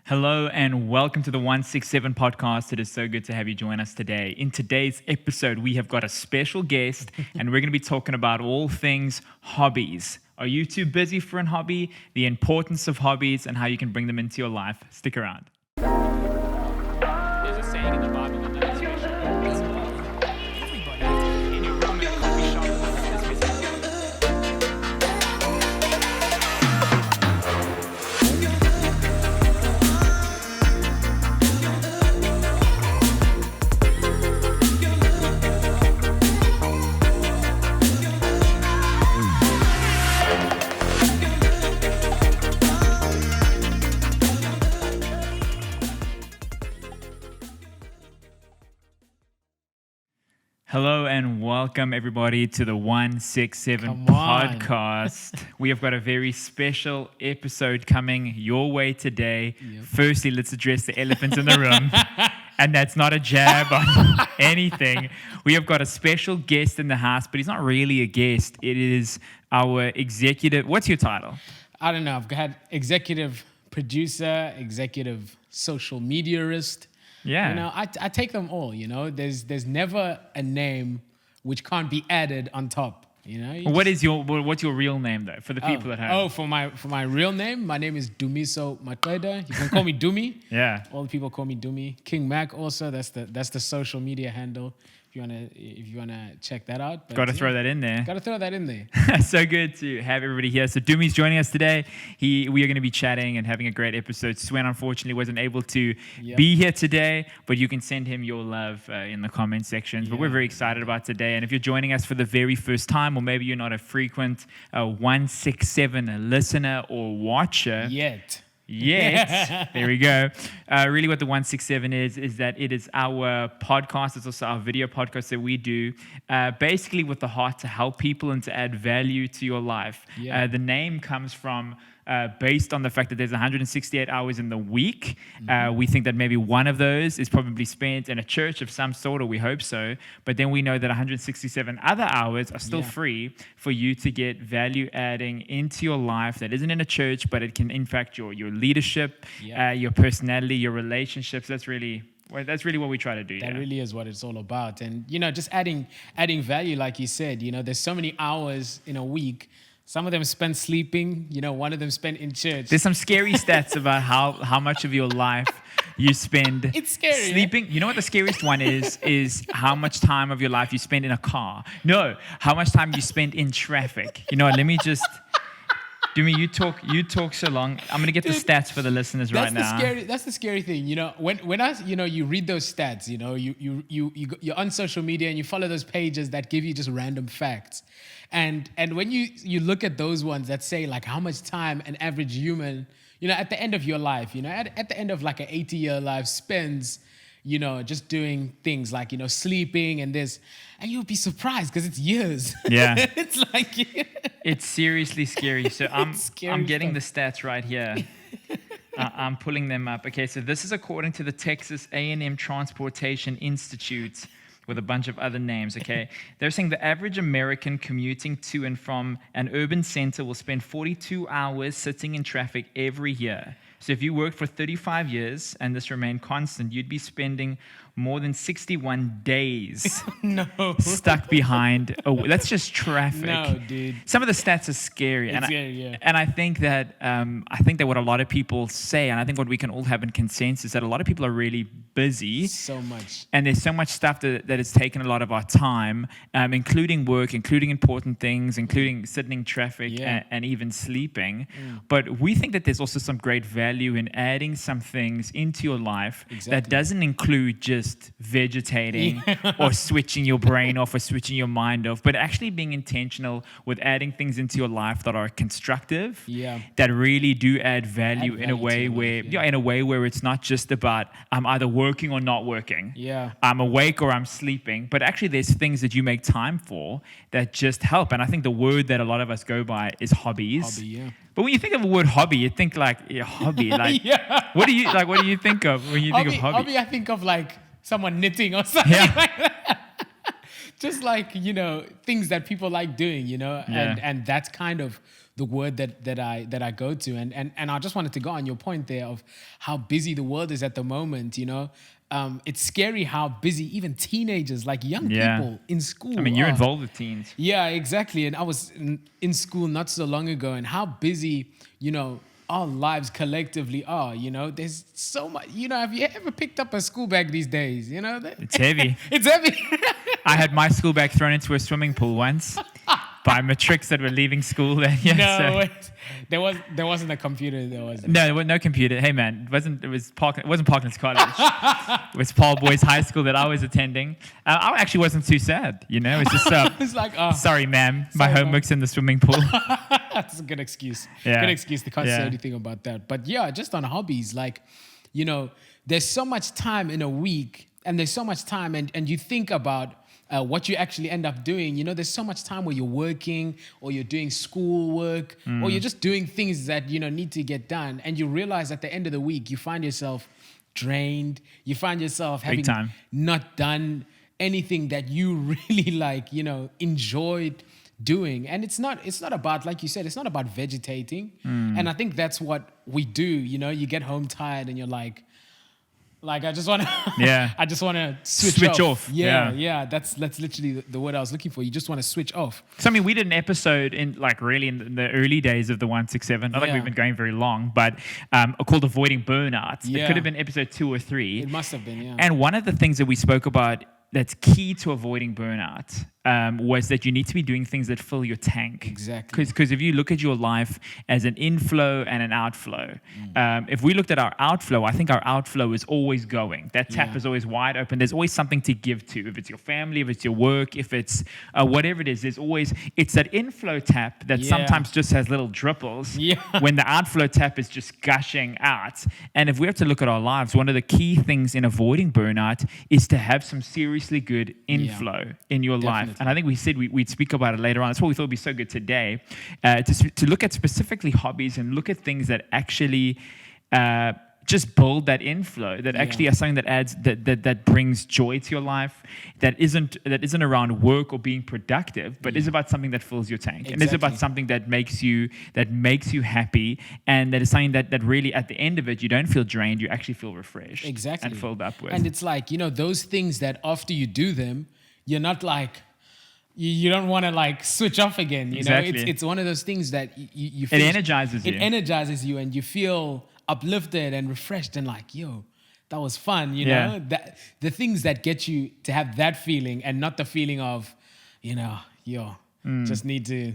Hello and welcome to the 167 podcast. It is so good to have you join us today. In today's episode, we have got a special guest and we're going to be talking about all things hobbies. Are you too busy for an hobby? The importance of hobbies and how you can bring them into your life. Stick around. There's a saying in the Bible that is special. Everybody in your room in a coffee shop is missing. Hello and welcome everybody to the 167 podcast. We have got a very special episode coming your way today. Yep. Firstly, let's address the elephant in the room. And that's not a jab on anything. We have got a special guest in the house, but he's not really a guest. It is our executive. What's your title? I don't know. I've got executive producer, executive social mediaist. Yeah. You know, I take them all, you know. There's never a name which can't be added on top, you know. What's your real name though, for the people at home? Oh, for my real name, my name is Dumiso Matweda. You can call me Dumi. Yeah. All the people call me Dumi. King Mac also, that's the social media handle. If you wanna check that out. Got to throw that in there. Got to throw that in there. So good to have everybody here. So Dumi's joining us today. We are going to be chatting and having a great episode. Swen unfortunately wasn't able to be here today, but you can send him your love in the comment sections. But we're very excited about today. And if you're joining us for the very first time, or maybe you're not a frequent 167 listener or watcher Yet. There we go. Really what the 167 is that it is our podcast. It's also our video podcast that we do, basically with the heart to help people and to add value to your life. The name comes from based on the fact that there's 168 hours in the week. We think that maybe one of those is probably spent in a church of some sort, or we hope so. But then we know that 167 other hours are still free for you to get value adding into your life that isn't in a church, but it can impact your leadership, your personality, your relationships. That's really what we try to do. That really is what it's all about. And, you know, just adding value, like you said, you know, there's so many hours in a week. Some of them spent sleeping, you know, one of them spent in church. There's some scary stats about how much of your life you spend sleeping. You know what the scariest one is how much time of your life you spend in a car. No, how much time you spend in traffic. You know, let me just... Dumi, you talk so long. I'm gonna get the stats for the listeners right now. That's the scary thing, you know. When you read those stats, you know, you're on social media and you follow those pages that give you just random facts, and when you look at those ones that say like how much time an average human, you know, at the end of your life, you know, at the end of like an 80-year life spends, you know, just doing things like, you know, sleeping and this, and you'll be surprised because it's years. Yeah. It's like... It's seriously scary. So I'm getting the stats right here. I'm pulling them up. Okay, so this is according to the Texas A&M Transportation Institute with a bunch of other names, okay? They're saying the average American commuting to and from an urban center will spend 42 hours sitting in traffic every year. So if you worked for 35 years and this remained constant, you'd be spending more than 61 days stuck behind. Oh, that's just traffic. No, dude. Some of the stats are scary. And I think that what a lot of people say, and I think what we can all have in consensus, that a lot of people are really busy. So much. And there's so much stuff that has taken a lot of our time, including work, including important things, including sitting in traffic and even sleeping. But we think that there's also some great value in adding some things into your life that doesn't include just vegetating or switching your brain off or switching your mind off, but actually being intentional with adding things into your life that are constructive, that really do add value in a way where it's not just about I'm either working or not working. I'm awake or I'm sleeping, but actually there's things that you make time for that just help. And I think the word that a lot of us go by is hobbies. But when you think of the word hobby, you think like hobby. Like what do you think of when you think of hobby? Hobby, I think of like someone knitting or something like that. just like, things that people like doing, and that's kind of the word that I go to. And I just wanted to go on your point there of how busy the world is at the moment, It's scary how busy even teenagers, like young people in school. I mean, you're involved with teens. Yeah, exactly. And I was in school not so long ago, and how busy, our lives collectively are, There's so much, have you ever picked up a school bag these days? It's heavy. It's heavy. I had my school bag thrown into a swimming pool once by matrics that were leaving school. Wait. There wasn't a computer. There was no, there was no computer. Hey man, it wasn't Parklands College. It was Paul Boys High School that I was attending. I actually wasn't too sad. It was just it's like, sorry, ma'am, my homework's in the swimming pool. That's a good excuse. Yeah. Good excuse to can't say anything about that. But yeah, just on hobbies, like, there's so much time in a week, and there's so much time, and you think about what you actually end up doing. There's so much time where you're working, or you're doing schoolwork, or you're just doing things that, need to get done. And you realize at the end of the week, you find yourself drained. You find yourself having not done anything that you really enjoyed doing. And it's not about, like you said, it's not about vegetating. And I think that's what we do. You get home tired and you're like I just want to I just want to switch off. Yeah, that's literally the word I was looking for. You just want to switch off. So I mean, we did an episode in the early days of the 167. Not like we've been going very long, but called Avoiding Burnout. It could have been episode 2 or 3. It must have been, yeah. And one of the things that we spoke about that's key to avoiding burnout was that you need to be doing things that fill your tank. Exactly. Because if you look at your life as an inflow and an outflow, if we looked at our outflow, I think our outflow is always going. That tap is always wide open. There's always something to give to. If it's your family, if it's your work, if it's whatever it is, it's that inflow tap that sometimes just has little dripples when the outflow tap is just gushing out. And if we have to look at our lives, one of the key things in avoiding burnout is to have some seriously good inflow in your life. And I think we said we'd speak about it later on. That's what we thought would be so good today, to look at specifically hobbies and look at things that actually just build that inflow, that actually are something that adds, that brings joy to your life, that isn't around work or being productive, but is about something that fills your tank. And is about something that makes you happy, and that is something that really at the end of it, you don't feel drained, you actually feel refreshed and filled up with. And it's like, those things that after you do them, you're not like, you don't want to switch off again. It's one of those things that you feel, it energizes you. It energizes you, and you feel uplifted and refreshed and like, yo, that was fun. That the things that get you to have that feeling, and not the feeling of, just need to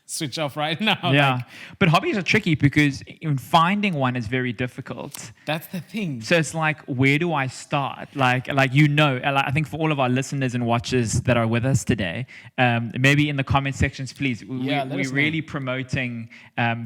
switch off right now. Yeah, but hobbies are tricky because finding one is very difficult. That's the thing. So it's like, where do I start? I think for all of our listeners and watchers that are with us today, maybe in the comment sections, please. We're really promoting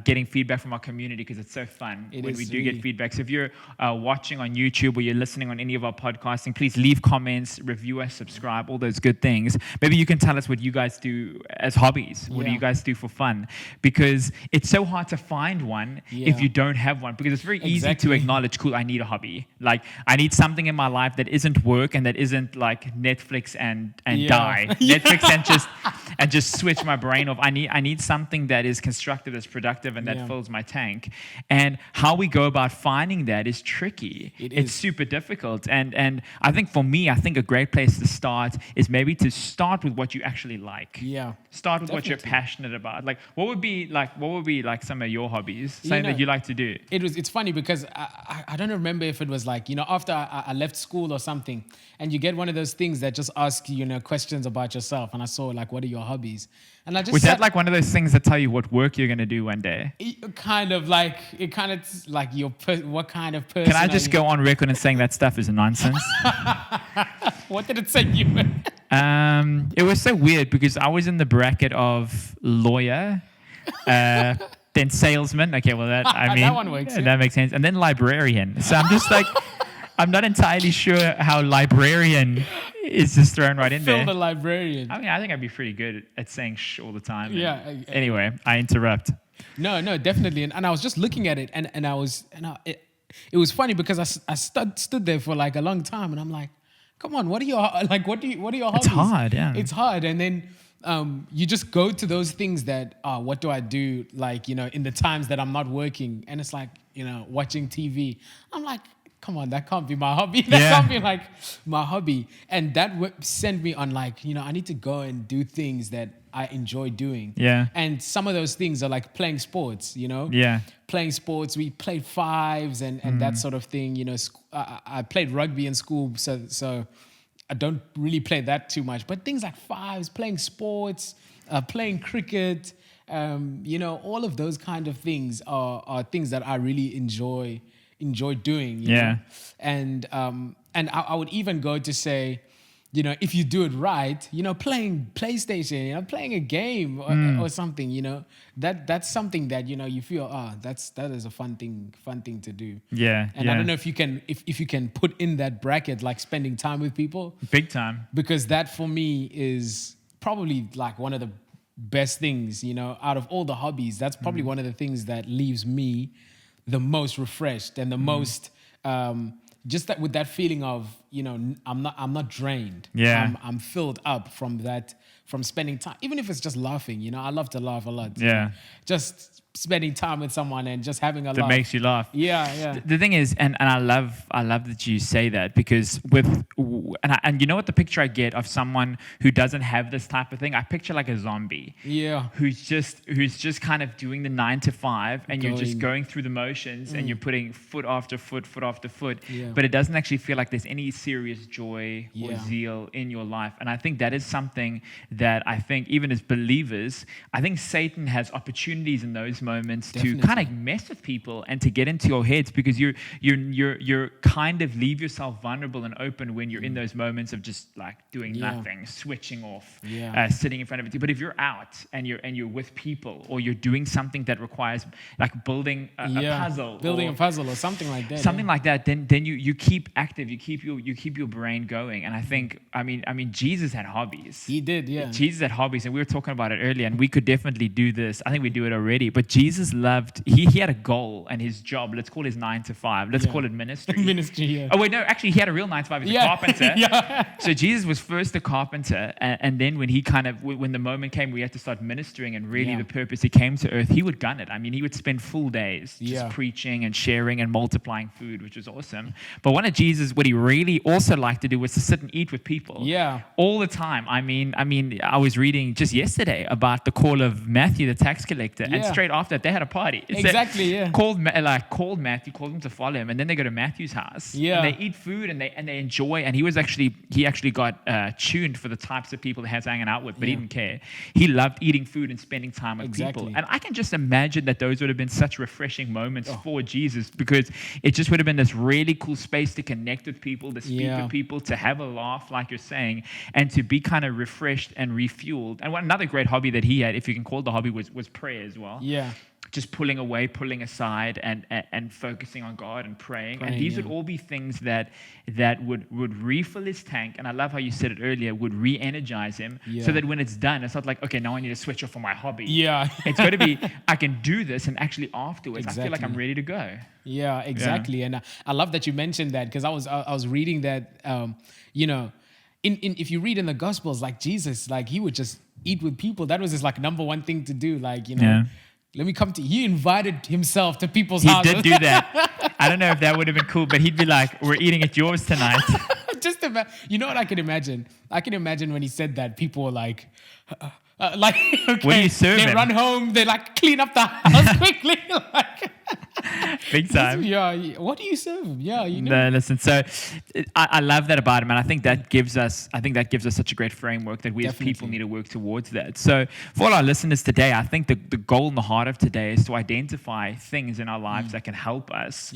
getting feedback from our community, because it's so fun when we do get feedback. So if you're watching on YouTube or you're listening on any of our podcasting, please leave comments, review us, subscribe, all those good things. Maybe you can tell us what you guys do as hobbies. What do you guys do for fun? Because it's so hard to find one if you don't have one, because it's very easy to acknowledge, cool, I need a hobby. Like, I need something in my life that isn't work and that isn't like Netflix and die. Netflix and just switch my brain off. I need something that is constructive, that's productive, and that fills my tank. And how we go about finding that is tricky. It's super difficult. And I think for me, a great place to start is maybe to start with what you actually like. Yeah. Start with what you're passionate about. Like, what would be like some of your hobbies, something that you like to do? It's funny because I don't remember if it was like, after I left school or something, and you get one of those things that just ask you, questions about yourself. And I saw like, what are your hobbies? And I just that like one of those things that tell you what work you're going to do one day? What kind of what kind of person? Can I just go on record and saying that stuff is nonsense? What did it say you were? It was so weird because I was in the bracket of lawyer, then salesman. Okay, well that one works. That makes sense. And then librarian. So I'm just like, I'm not entirely sure how librarian is just thrown right in there. Phil the librarian. I mean, I think I'd be pretty good at saying shh all the time. Yeah. Anyway, I interrupt. No, definitely. And I was just looking at it, and it was funny because I stood there for like a long time, and I'm like, come on, what are your hobbies? It's hard, yeah. It's hard. And then you just go to those things that, what do I do? Like, in the times that I'm not working, and it's like, watching TV. I'm like, come on, that can't be my hobby. That can't be like my hobby. And that sent me on like, I need to go and do things that I enjoy doing. Yeah. And some of those things are like playing sports, Yeah. Playing sports. We played fives and that sort of thing. I played rugby in school, so I don't really play that too much. But things like fives, playing sports, playing cricket, all of those kind of things are things that I really enjoy doing. You know? And I would even go to say, if you do it right, playing PlayStation, playing a game or something, that's something that, you feel, that is a fun thing to do. Yeah. And I don't know if you can put in that bracket, like spending time with people. Big time. Because that for me is probably like one of the best things, out of all the hobbies. That's probably one of the things that leaves me the most refreshed and the most, just that with that feeling of, I'm not drained. Yeah. I'm filled up from spending time, even if it's just laughing. I love to laugh a lot. Yeah. Just spending time with someone and just having a laugh. That makes you laugh. Yeah. The thing is, and I love that you say that, because and you know what, the picture I get of someone who doesn't have this type of thing, I picture like a zombie. Yeah. Who's just kind of doing the 9 to 5, and you're just going through the motions, and you're putting foot after foot after foot, but it doesn't actually feel like there's any serious joy or zeal in your life. And I think that is something that I think even as believers, I think Satan has opportunities in those moments to kind of mess with people and to get into your heads, because you're kind of leave yourself vulnerable and open when you're in those moments of just like doing nothing, switching off, sitting in front of it. But if you're out and you're with people, or you're doing something that requires like building a puzzle, a puzzle or something like that, like that, then you keep active, you keep your brain going. And I think I mean Jesus had hobbies. He did, yeah. Jesus had hobbies, and we were talking about it earlier, and we could definitely do this. I think we do it already, but Jesus loved, he had a goal, and his job, let's call his 9 to 5, let's call it ministry. Yeah. Oh wait, no, actually he had a real 9 to 5. He's a carpenter. So Jesus was first a carpenter, and then when when the moment came we had to start ministering, and really the purpose, he came to earth, he would gun it. I mean, he would spend full days just preaching and sharing and multiplying food, which was awesome. But one of Jesus, what he really also liked to do was to sit and eat with people. Yeah. All the time. I mean, I was reading just yesterday about the call of Matthew, the tax collector, and straight after that, they had a party. Called Matthew, called him to follow him, and then they go to Matthew's house. Yeah. And they eat food and they enjoy. And he actually got tuned for the types of people that he was hanging out with, but he didn't care. He loved eating food and spending time with people. And I can just imagine that those would have been such refreshing moments for Jesus, because it just would have been this really cool space to connect with people, to speak with people, to have a laugh, like you're saying, and to be kind of refreshed and refueled. And another great hobby that he had, if you can call it the hobby, was prayer as well. Yeah. Just pulling aside and focusing on God and praying. And these would all be things that would refill his tank. And I love how you said it earlier, would re-energize him, so that when it's done, it's not like, okay, now I need to switch off from my hobby. Yeah. It's got to be, I can do this, and actually afterwards, I feel like I'm ready to go. Yeah, exactly. And I love that you mentioned that, because I was reading that, if you read in the Gospels, like Jesus, like he would just eat with people. That was his like number one thing to do. Like, let me come to you. He invited himself to people's houses. He did do that. I don't know if that would have been cool, but he'd be like, we're eating at yours tonight. Just you know what I can imagine? I can imagine when he said that, people were like, okay, what do you serve they him? run home, they like clean up the house quickly. Like, big time. Yeah, what do you serve him? Yeah, you know. No, listen. So, I love that about him, and I think that gives us such a great framework that we as people need to work towards that. So, for all our listeners today, I think the goal and the heart of today is to identify things in our lives that can help us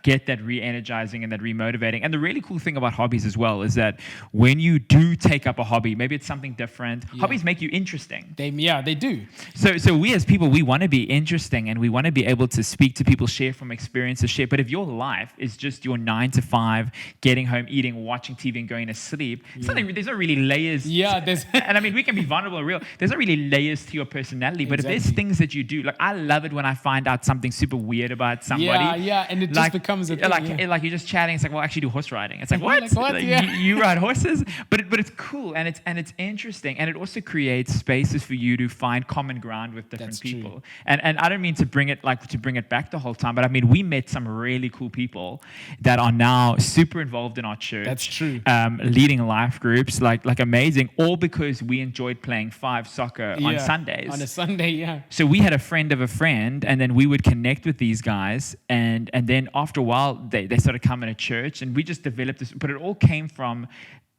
get that re-energizing and that remotivating. And the really cool thing about hobbies as well is that when you do take up a hobby, maybe it's something different. Hobbies make you interesting. They do. So we as people, we want to be interesting, and we want to be able to speak to people, share from experiences, share. But if your life is just your 9 to 5, getting home, eating, watching TV, and going to sleep, there's not really layers. Yeah, there's and I mean, we can be vulnerable and real. There's not really layers to your personality. But if there's things that you do, like I love it when I find out something super weird about somebody. Yeah, and it just becomes a thing. Like you're just chatting. It's like, well, I actually do horse riding. It's like, what? Like, what? You ride horses? But it's cool and it's interesting, and it also creates spaces for you to find common ground with different people. True. And I don't mean to bring it back the whole time, but I mean we met some really cool people that are now super involved in our church. That's true. Leading life groups, like amazing, all because we enjoyed playing 5 soccer on Sundays. On a Sunday, yeah. So we had a friend of a friend, and then we would connect with these guys, and then after a while they started coming to church, and we just developed this. But it all came from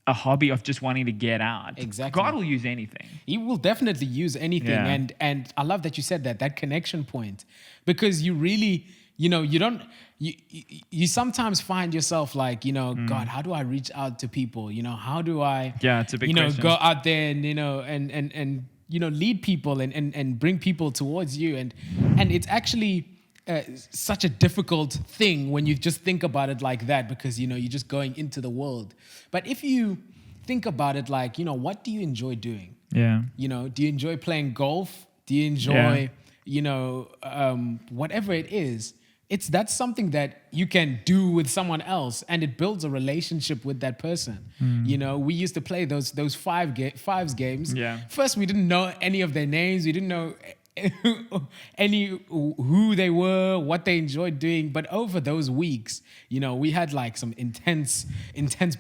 a hobby of just wanting to get out. Exactly. God will use anything. He will definitely use anything. Yeah. And I love that you said that connection point, because you really, you sometimes find yourself like, God, how do I reach out to people? How do I, it's a big question. go out there and, and lead people and bring people towards you. And it's actually such a difficult thing when you just think about it like that, because, you're just going into the world. But if you think about it like, what do you enjoy doing? Yeah. Do you enjoy playing golf? Do you enjoy, whatever it is? That's something that you can do with someone else, and it builds a relationship with that person. We used to play those fives games. Yeah. First, we didn't know any of their names. We didn't know who they were, what they enjoyed doing. But over those weeks, we had like some intense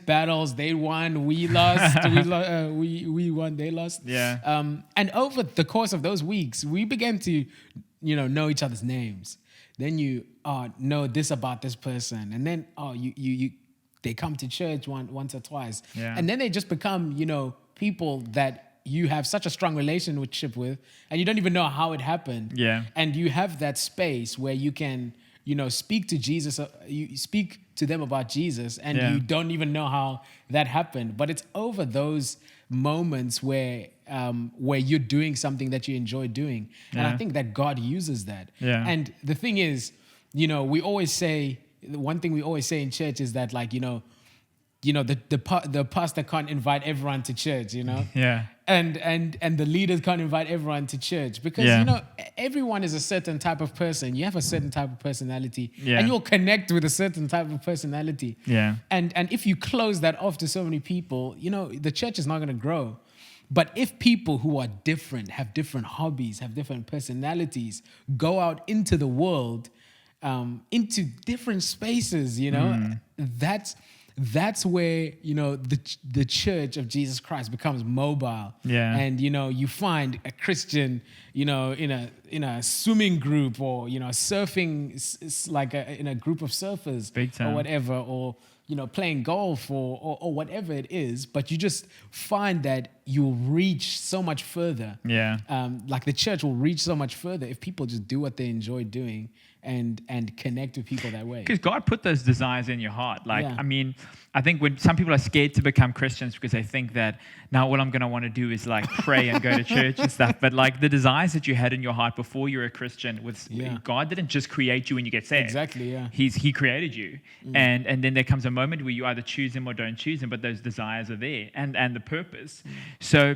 battles. They won, we lost. We won, they lost. Yeah. And over the course of those weeks, we began to, know each other's names. Then you know this about this person, and then they come to church once or twice, and then they just become people that you have such a strong relationship with, and you don't even know how it happened. Yeah. And you have that space where you can speak to Jesus. You speak to them about Jesus, and you don't even know how that happened. But it's over those moments where you're doing something that you enjoy doing. And I think that God uses that. Yeah. And the thing is, we always say, the one thing we always say in church is that, like, the pastor can't invite everyone to church, Yeah. And the leaders can't invite everyone to church, because everyone is a certain type of person. You have a certain type of personality, and you'll connect with a certain type of personality. Yeah. And if you close that off to so many people, the church is not going to grow. But if people who are different, have different hobbies, have different personalities, go out into the world, into different spaces, that's where the Church of Jesus Christ becomes mobile. Yeah. And you find a Christian in a swimming group, or surfing, like in a group of surfers, Big time. or whatever, or playing golf, or whatever it is. But you just find that you'll reach so much further. Yeah. Like the church will reach so much further if people just do what they enjoy doing and connect with people that way. Because God put those desires in your heart. Like, Yeah. I mean, I think when some people are scared to become Christians because they think that now all I'm going to want to do is like pray and go to church and stuff. But like the desires that you had in your heart before you were a Christian, God didn't just create you when you get saved. Exactly, yeah. He created you. And then there comes a moment where you either choose him or don't choose him, but those desires are there and the purpose. So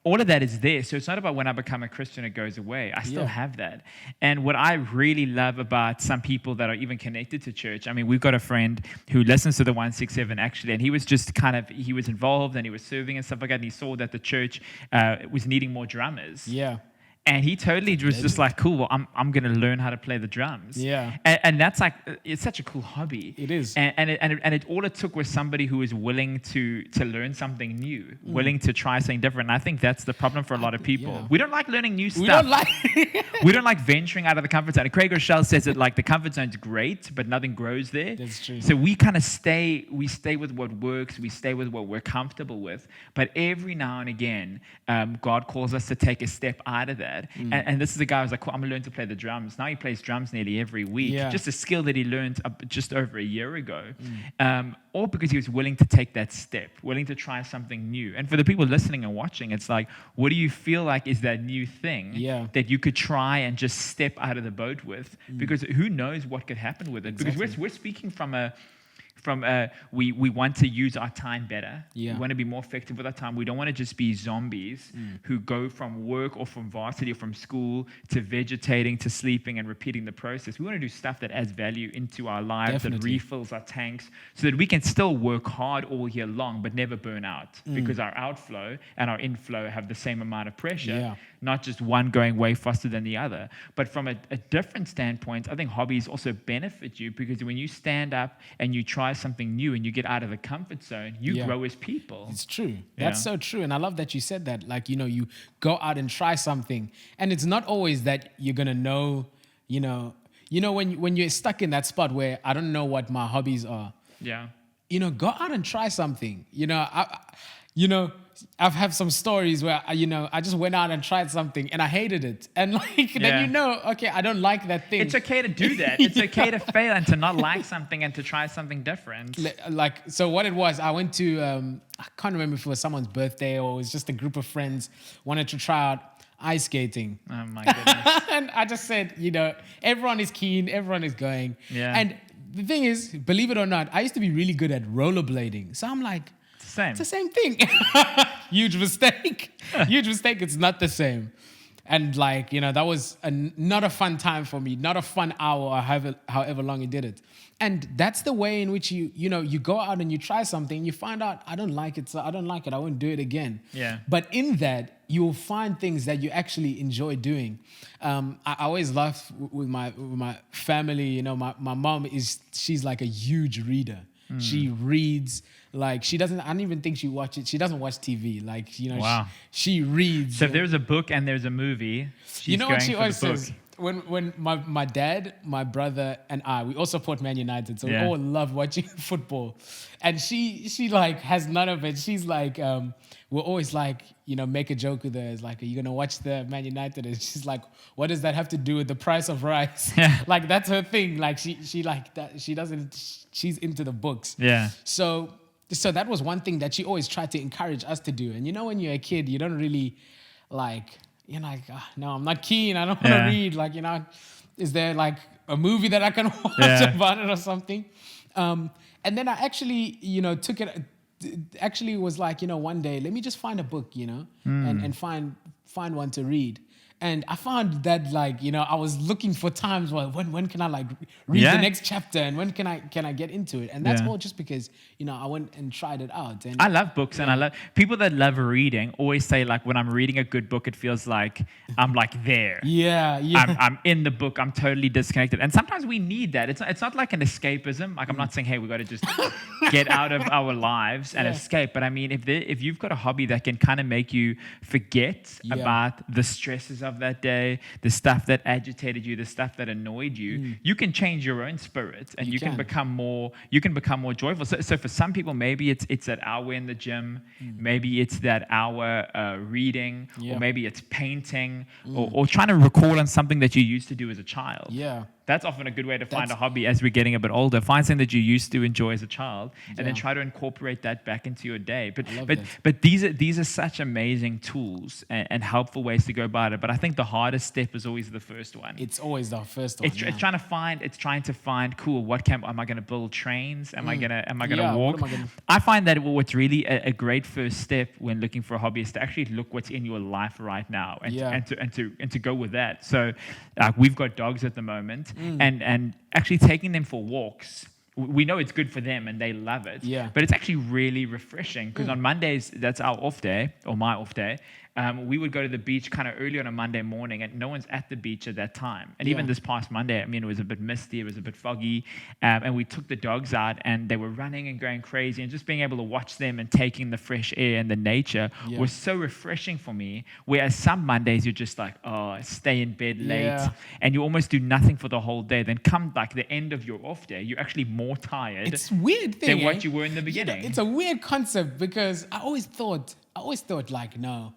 all of that is there. So it's not about when I become a Christian, it goes away. I still have that. And what I really love about some people that are even connected to church, I mean, we've got a friend who listens to the 167 actually, and he was just he was involved and he was serving and stuff like that, and he saw that the church was needing more drummers. Yeah. And he totally was just like, cool, well, I'm going to learn how to play the drums. Yeah. And that's like, it's such a cool hobby. It is. And all it took was somebody who was willing to learn something new, willing to try something different. And I think that's the problem for a lot of people. Yeah. We don't like learning new stuff. We don't like We don't like venturing out of the comfort zone. And Craig Rochelle says that like the comfort zone's great, but nothing grows there. That's true. So we kind of stay with what works. We stay with what we're comfortable with. But every now and again, God calls us to take a step out of that that. And this is a guy who's like, cool, I'm going to learn to play the drums. Now he plays drums nearly every week. Yeah. Just a skill that he learned just over a year ago. Or because he was willing to take that step, willing to try something new. And for the people listening and watching, it's like, what do you feel like is that new thing that you could try and just step out of the boat with? Because who knows what could happen with it? Exactly. Because we're speaking from we want to use our time better. Yeah. We want to be more effective with our time. We don't want to just be zombies who go from work or from varsity or from school to vegetating to sleeping and repeating the process. We want to do stuff that adds value into our lives, that refills our tanks, so that we can still work hard all year long but never burn out, because our outflow and our inflow have the same amount of pressure, not just one going way faster than the other. But from a different standpoint, I think hobbies also benefit you, because when you stand up and you try something new and you get out of the comfort zone, you grow as people. It's true. That's so true. And I love that you said that. Like, you go out and try something, and it's not always that you're going to know, when you're stuck in that spot where I don't know what my hobbies are. Yeah. Go out and try something. I've had some stories where, I just went out and tried something and I hated it. And then okay, I don't like that thing. It's okay to do that. It's okay to fail and to not like something and to try something different. So what it was, I went to, I can't remember if it was someone's birthday or it was just a group of friends wanted to try out ice skating. Oh my goodness. And I just said, everyone is keen, everyone is going. Yeah. And the thing is, believe it or not, I used to be really good at rollerblading. So I'm like, Same. it's the same thing. Huge mistake. Huge mistake. It's not the same. And that was not a fun time for me, not a fun hour or however long you did it. And that's the way in which you go out and you try something, you find out, I don't like it, so I don't like it, I won't do it again. Yeah. But in that, you'll find things that you actually enjoy doing. I always laugh with my family. My mom she's like a huge reader. She reads, she doesn't, I don't even think she doesn't watch TV. Wow. She reads. So if there's a book and there's a movie, she's what going she for always the book. says? When my dad, my brother, and I, we all support Man United, so we all love watching football. And she has none of it. She's like, we're always make a joke with her. It's like, are you gonna watch the Man United? And she's like, what does that have to do with the price of rice? Yeah. That's her thing. She like that. She doesn't. She's into the books. Yeah. So that was one thing that she always tried to encourage us to do. And when you're a kid, you don't really you're like, no, I'm not keen. I don't want to read. Is there a movie that I can watch about it or something? And then I actually, took it. Actually, was one day, let me just find a book, and find one to read. And I found that I was looking for times when can I read the next chapter and when can I get into it? And that's all just because I went and tried it out. And I love books and I love people that love reading always say when I'm reading a good book, it feels like I'm there. Yeah. I'm in the book. I'm totally disconnected. And sometimes we need that. It's not like an escapism. I'm not saying, hey, we got to just get out of our lives and escape. But I mean, if you've got a hobby that can kind of make you forget about the stresses of that day, the stuff that agitated you, the stuff that annoyed you, you can change your own spirit and you can become more joyful. So for some people, maybe it's that hour in the gym, maybe it's that hour reading, or maybe it's painting, or trying to recall on something that you used to do as a child. Yeah. That's often a good way to find a hobby as we're getting a bit older. Find something that you used to enjoy as a child, and then try to incorporate that back into your day. But these are such amazing tools and helpful ways to go about it. But I think the hardest step is always the first one. It's always the first one. It's trying to find cool. Am I going to build trains? Am I gonna walk? I find that what's really a great first step when looking for a hobby is to actually look what's in your life right now and to go with that. So we've got dogs at the moment. And actually taking them for walks, we know it's good for them and they love it. Yeah. But it's actually really refreshing because on Mondays, that's our off day or my off day. We would go to the beach kind of early on a Monday morning and no one's at the beach at that time. And even this past Monday, it was a bit misty, it was a bit foggy. And we took the dogs out and they were running and going crazy, and just being able to watch them and taking the fresh air and the nature was so refreshing for me. Whereas some Mondays you're just like, oh, stay in bed late and you almost do nothing for the whole day. Then come the end of your off day, you're actually more tired it's weird thing, than what you were in the beginning. It's a weird concept because I always thought no.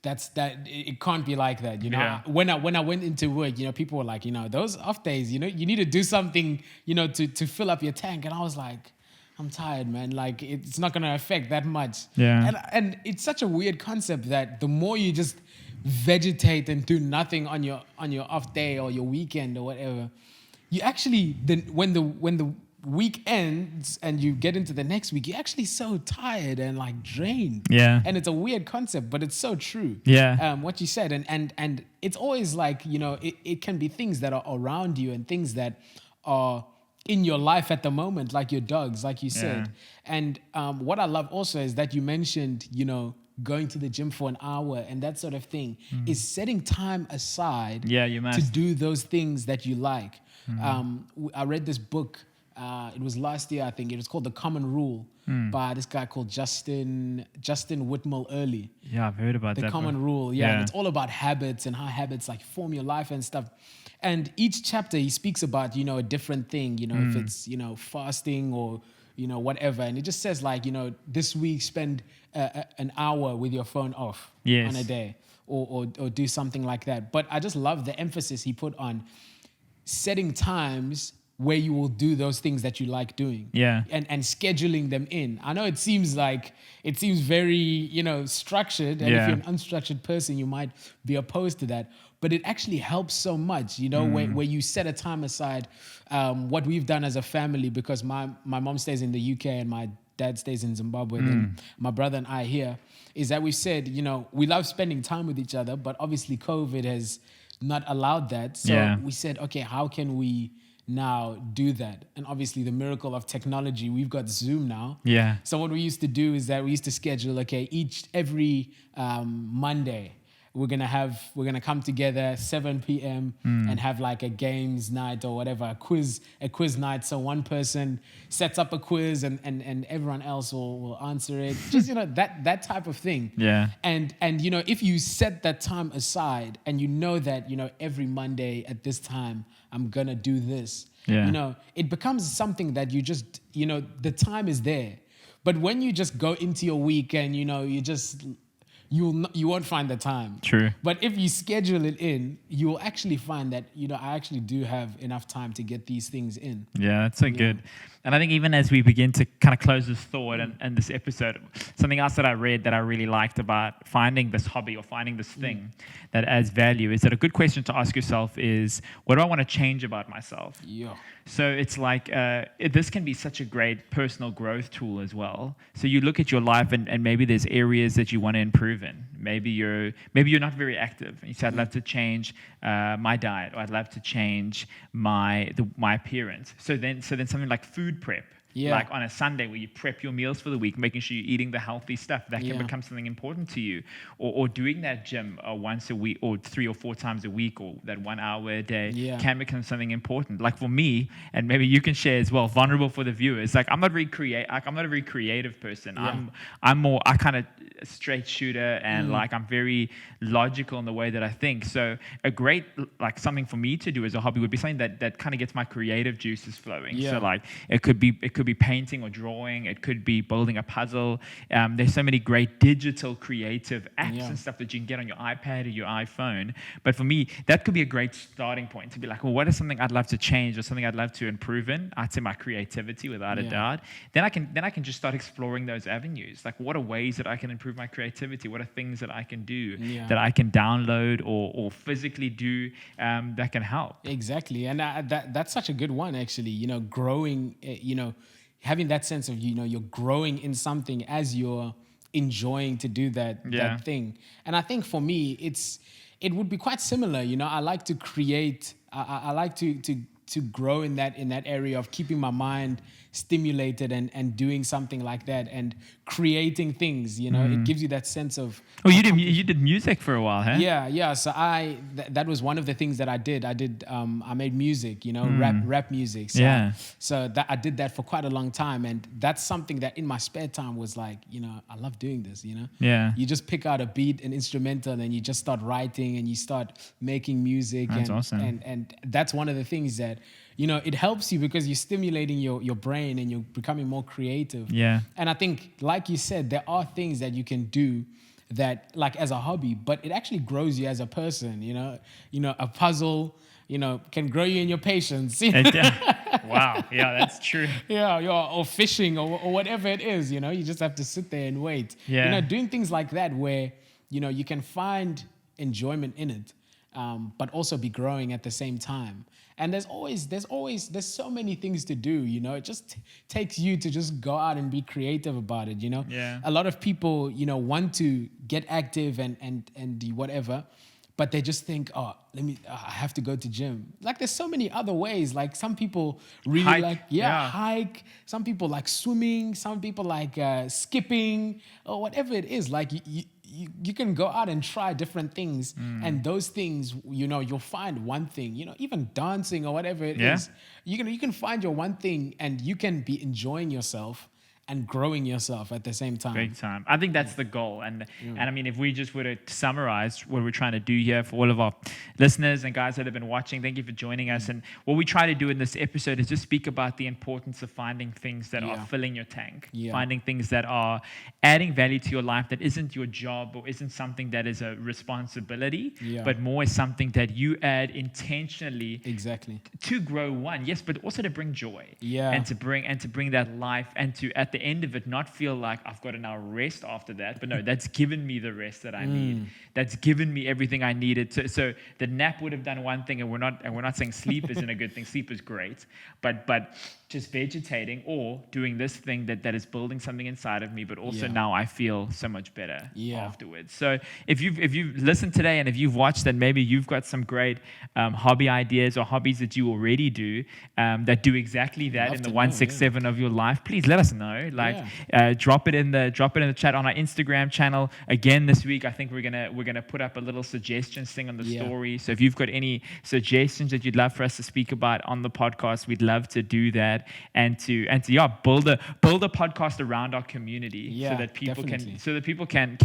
it can't be like that, you know. Yeah. When I went into work, you know, people were like, you know, those off days, you know, you need to do something, you know, to fill up your tank. And I was like, I'm tired, man. Like, it's not gonna affect that much. Yeah. And it's such a weird concept that the more you just vegetate and do nothing on your off day or your weekend or whatever, you actually then when the week ends and you get into the next week, you're actually so tired and like drained. Yeah. And it's a weird concept, but it's so true. Yeah. What you said, and it's always like, you know, it can be things that are around you and things that are in your life at the moment, like your dogs, like you said. And what I love also is that you mentioned, you know, going to the gym for an hour and that sort of thing, is setting time aside You must. to do those things that you like. I read this book, it was last year, I think. It was called The Common Rule by this guy called Justin Whitmore Early. Yeah, I've heard about that. The Common book. Rule, and it's all about habits and how habits like form your life and stuff. And each chapter he speaks about, you know, a different thing, you know, if it's, you know, fasting or, you know, whatever. And it just says like, you know, this week spend an hour with your phone off on a day or do something like that. But I just love the emphasis he put on setting times where you will do those things that you like doing. And scheduling them in. I know it seems very, you know, structured. And if you're an unstructured person, you might be opposed to that. But it actually helps so much, you know, where you set a time aside. What we've done as a family, because my mom stays in the UK and my dad stays in Zimbabwe, and my brother and I here, is that we said, you know, we love spending time with each other, but obviously COVID has not allowed that. So we said, okay, how can we now do that? And obviously the miracle of technology, we've got Zoom now. So what we used to do is that we used to schedule, okay, every Monday, we're gonna come together 7 p.m. and have like a games night or whatever, a quiz night. So one person sets up a quiz and everyone else will answer it. Just, you know, that type of thing. And you know, if you set that time aside and you know that, you know, every Monday at this time I'm gonna do this. You know, it becomes something that you just, you know, the time is there. But when you just go into your week and, you know, you won't find the time. True. But if you schedule it in, you will actually find that, you know, I actually do have enough time to get these things in. Yeah, that's so good. And I think even as we begin to kind of close this thought and this episode, something else that I read that I really liked about finding this hobby or finding this thing that adds value is that a good question to ask yourself is, what do I want to change about myself? So it's like, this can be such a great personal growth tool as well. So you look at your life and maybe there's areas that you want to improve in. Maybe you're not very active. And you say, I'd love to change my diet, or I'd love to change my appearance. So then something like food prep. Like on a Sunday where you prep your meals for the week, making sure you're eating the healthy stuff, that can become something important to you. Or doing that gym once a week or 3 or 4 times a week, or that 1 hour a day can become something important. Like for me, and maybe you can share as well, vulnerable for the viewers, like I'm not a very creative person. I'm more, I kind of straight shooter and like I'm very logical in the way that I think. So a great, like something for me to do as a hobby would be something that kind of gets my creative juices flowing. So like it could be painting or drawing. It could be building a puzzle. There's so many great digital creative apps and stuff that you can get on your iPad or your iPhone. But for me, that could be a great starting point to be like, well, what is something I'd love to change or something I'd love to improve in? I'd say my creativity, without a doubt. Then I can just start exploring those avenues. Like, what are ways that I can improve my creativity? What are things that I can do that I can download or physically do that can help? Exactly. And that's such a good one, actually. You know, growing, you know, having that sense of, you know, you're growing in something as you're enjoying to do that thing. And I think for me, it would be quite similar. You know, I like to create. I like to grow in that area of keeping my mind stimulated and doing something like that and creating things. You know, it gives you that sense of. Oh, you did music for a while, huh? Yeah. So that was one of the things that I did. I made music, you know, rap music. So that I did that for quite a long time, and that's something that in my spare time was like, you know, I love doing this. You know, you just pick out a beat, an instrumental, and you just start writing and you start making music. That's awesome. And that's one of the things that, you know, it helps you because you're stimulating your brain and you're becoming more creative. Yeah. And I think, like you said, there are things that you can do that like as a hobby, but it actually grows you as a person. A puzzle, can grow you in your patience. Wow. Yeah, that's true. Or fishing or whatever it is. You just have to sit there and wait. Yeah. Doing things like that where you can find enjoyment in it, but also be growing at the same time. And there's so many things to do. It just takes you to just go out and be creative about it. Yeah. A lot of people want to get active and do whatever, but they just think, I have to go to gym. Like there's so many other ways. Like some people really hike. Some people like swimming. Some people like skipping or whatever it is. Like you can go out and try different things, and those things, you'll find one thing. Even dancing or whatever it is, you can find your one thing, and you can be enjoying yourself and growing yourself at the same time. Big time. I think that's the goal. And I mean, if we just were to summarize what we're trying to do here for all of our listeners and guys that have been watching, thank you for joining us. And what we try to do in this episode is just speak about the importance of finding things that are filling your tank, finding things that are adding value to your life that isn't your job or isn't something that is a responsibility, but more is something that you add intentionally to grow one, but also to bring joy and to bring that life, and to at the end of it not feel like I've got to now rest after that, but no, that's given me the rest that I need. That's given me everything I needed. So the nap would have done one thing, and we're not saying sleep isn't a good thing. Sleep is great, but just vegetating or doing this thing that is building something inside of me, but also now I feel so much better afterwards. So if you've listened today and if you've watched, then maybe you've got some great hobby ideas or hobbies that you already do that do exactly that in the 167 of your life. Please let us know. Drop it in the chat on our Instagram channel. Again this week, I think we're gonna put up a little suggestions thing on the story. So if you've got any suggestions that you'd love for us to speak about on the podcast, we'd love to do that and to build a podcast around our community so that people can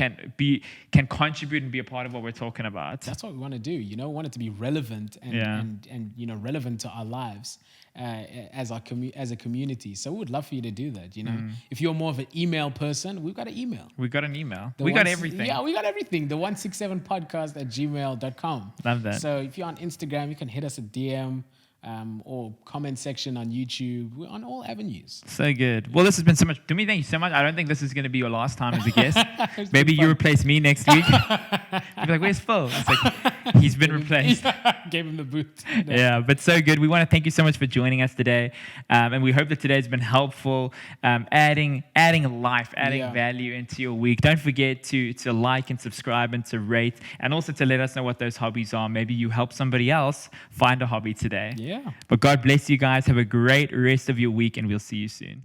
contribute and be a part of what we're talking about. That's what we want to do. We want it to be relevant and relevant to our lives as a community. So we would love for you to do that. If you're more of an email person, we've got an email. We got an email. We got everything. Yeah, we got everything. The 167podcast@gmail.com. Love that. So if you're on Instagram, you can hit us a DM. Or comment section on YouTube. We're on all avenues. So good. Well, this has been so much. Dumi, thank you so much. I don't think this is going to be your last time as a guest. Maybe you replace me next week. You'll be like, where's Phil? It's like, he's been replaced. Gave him the boot. No. Yeah, but so good. We want to thank you so much for joining us today. And we hope that today has been helpful, adding life, adding value into your week. Don't forget to like and subscribe and to rate, and also to let us know what those hobbies are. Maybe you help somebody else find a hobby today. Yeah. But God bless you guys. Have a great rest of your week, and we'll see you soon.